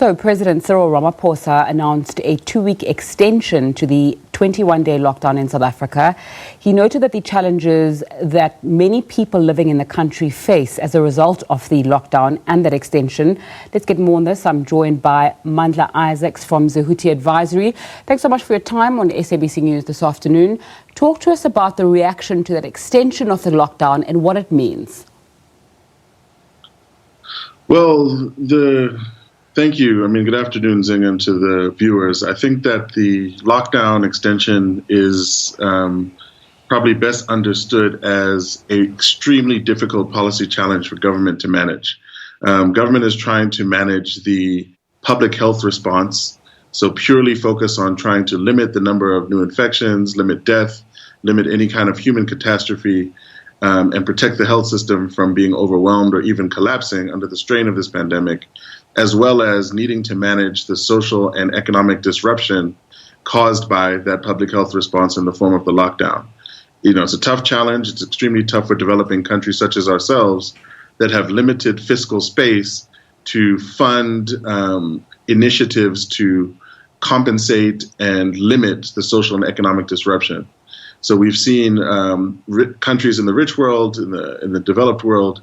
So President Cyril Ramaphosa announced a 2-week extension to the 21-day lockdown in South Africa. He noted that the challenges that many people living in the country face as a result of the lockdown and that extension. Let's get more on this. I'm joined by Mandla Isaacs from Zehuti Advisory. Thanks so much for your time on SABC News this afternoon. Talk to us about the reaction to that extension of the lockdown and what it means. Well, thank you. Good afternoon, Zing, and to the viewers. I think that the lockdown extension is probably best understood as an extremely difficult policy challenge for government to manage. Government is trying to manage the public health response, so purely focus on trying to limit the number of new infections, limit death, limit any kind of human catastrophe, and protect the health system from being overwhelmed or even collapsing under the strain of this pandemic, as well as needing to manage the social and economic disruption caused by that public health response in the form of the lockdown. It's a tough challenge. It's extremely tough for developing countries such as ourselves that have limited fiscal space to fund initiatives to compensate and limit the social and economic disruption. So we've seen countries in the rich world, in the developed world,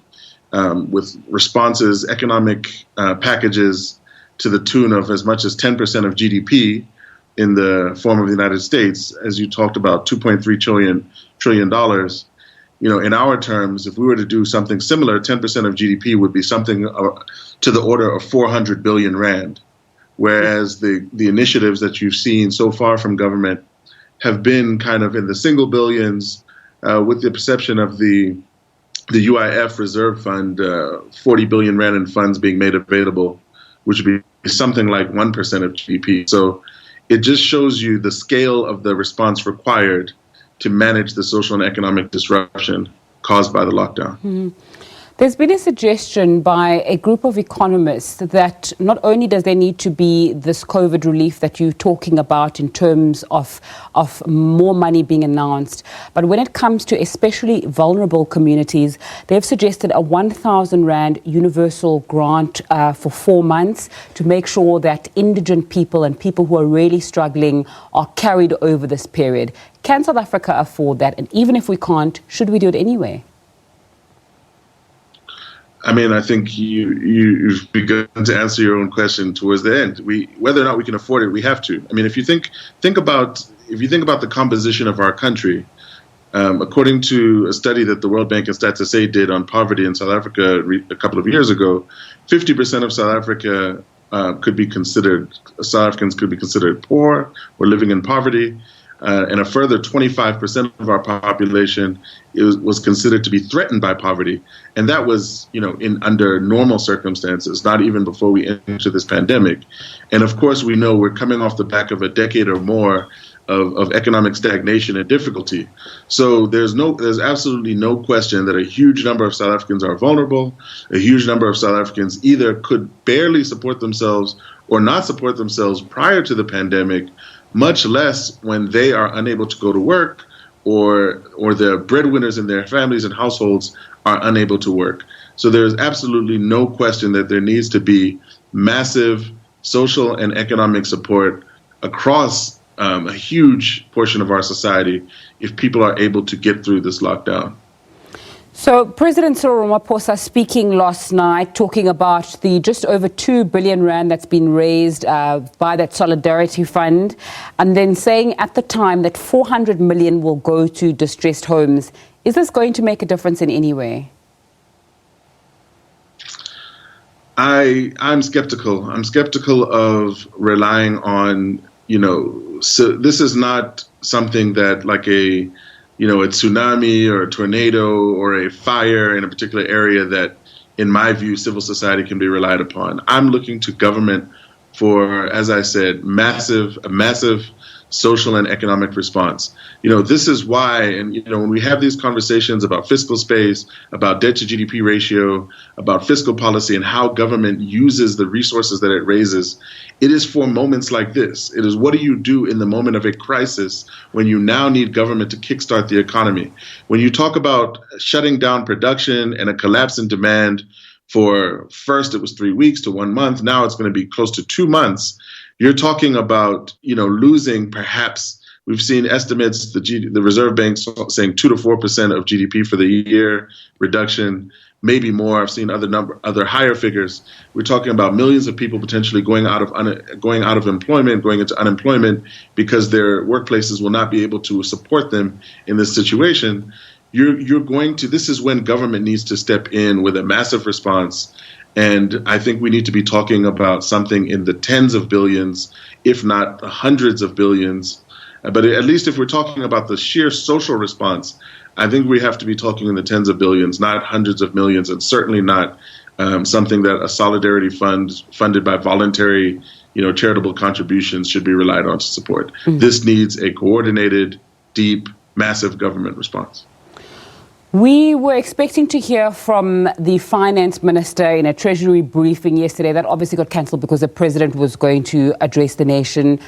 with responses, economic packages to the tune of as much as 10% of GDP in the form of the United States, as you talked about, $2.3 trillion. In our terms, if we were to do something similar, 10% of GDP would be something to the order of 400 billion rand, whereas the initiatives that you've seen so far from government have been kind of in the single billions, with the perception of the UIF Reserve Fund, 40 billion rand in funds being made available, which would be something like 1% of GDP. So it just shows you the scale of the response required to manage the social and economic disruption caused by the lockdown. Mm-hmm. There's been a suggestion by a group of economists that not only does there need to be this COVID relief that you're talking about in terms of more money being announced, but when it comes to especially vulnerable communities, they've suggested a 1,000 Rand universal grant for 4 months to make sure that indigent people and people who are really struggling are carried over this period. Can South Africa afford that? And even if we can't, should we do it anyway? I think you've begun to answer your own question towards the end. Whether or not we can afford it, we have to. If you think about the composition of our country, according to a study that the World Bank and StatSA did on poverty in South Africa a couple of years ago, 50% of South Africa South Africans could be considered poor or living in poverty. And a further 25% of our population was considered to be threatened by poverty. And that was, under normal circumstances, not even before we entered this pandemic. And of course, we know we're coming off the back of a decade or more of economic stagnation and difficulty. So there's absolutely no question that a huge number of South Africans are vulnerable. A huge number of South Africans either could barely support themselves or not support themselves prior to the pandemic, much less when they are unable to go to work or the breadwinners in their families and households are unable to work. So there's absolutely no question that there needs to be massive social and economic support across a huge portion of our society if people are able to get through this lockdown. So President Cyril Ramaphosa speaking last night, talking about the just over 2 billion rand that's been raised by that Solidarity Fund, and then saying at the time that 400 million will go to distressed homes. Is this going to make a difference in any way? I'm skeptical. I'm skeptical of relying on, so this is not something that like a tsunami or a tornado or a fire in a particular area that, in my view, civil society can be relied upon. I'm looking to government for, as I said, a massive social and economic response. This is why, and when we have these conversations about fiscal space, about debt to GDP ratio, about fiscal policy and how government uses the resources that it raises, it is for moments like this. It is what do you do in the moment of a crisis when you now need government to kickstart the economy? When you talk about shutting down production and a collapse in demand, for first it was 3 weeks to 1 month. Now it's going to be close to 2 months. You're talking about, losing perhaps, we've seen estimates, the Reserve Bank saying 2 to 4% of GDP for the year reduction, maybe more. I've seen other higher figures. We're talking about millions of people potentially going out of employment, going into unemployment because their workplaces will not be able to support them in this situation. This is when government needs to step in with a massive response. And I think we need to be talking about something in the tens of billions, if not the hundreds of billions. But at least if we're talking about the sheer social response, I think we have to be talking in the tens of billions, not hundreds of millions, and certainly not something that a solidarity fund funded by voluntary, charitable contributions should be relied on to support. This needs a coordinated, deep, massive government response. We were expecting to hear from the finance minister in a treasury briefing yesterday. That obviously got cancelled because the president was going to address the nation.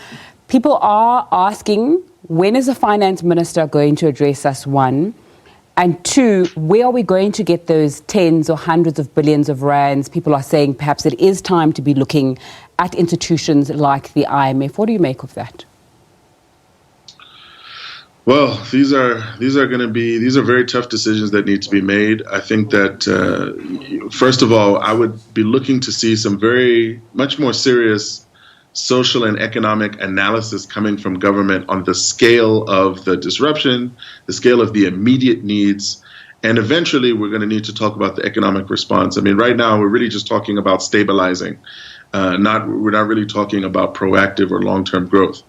People are asking, when is the finance minister going to address us, one? And two, where are we going to get those tens or hundreds of billions of rands? People are saying perhaps it is time to be looking at institutions like the IMF. What do you make of that? Well, these are very tough decisions that need to be made. I think that, first of all, I would be looking to see some much more serious social and economic analysis coming from government on the scale of the disruption, the scale of the immediate needs, and eventually we're going to need to talk about the economic response. I mean, right now we're really just talking about stabilizing. We're not really talking about proactive or long-term growth.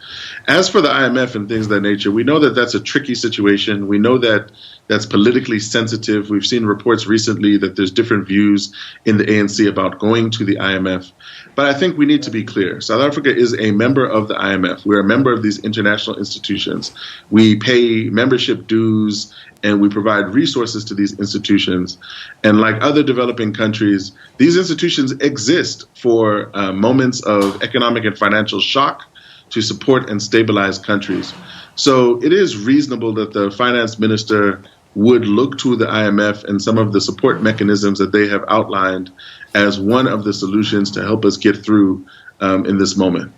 As for the IMF and things of that nature, we know that that's a tricky situation. We know that that's politically sensitive. We've seen reports recently that there's different views in the ANC about going to the IMF. But I think we need to be clear. South Africa is a member of the IMF. We're a member of these international institutions. We pay membership dues and we provide resources to these institutions. And like other developing countries, these institutions exist for moments of economic and financial shock to support and stabilize countries. So it is reasonable that the finance minister would look to the IMF and some of the support mechanisms that they have outlined as one of the solutions to help us get through in this moment.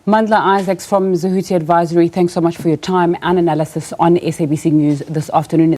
Mandla Isaacs from Zahuti Advisory, thanks so much for your time and analysis on SABC News this afternoon.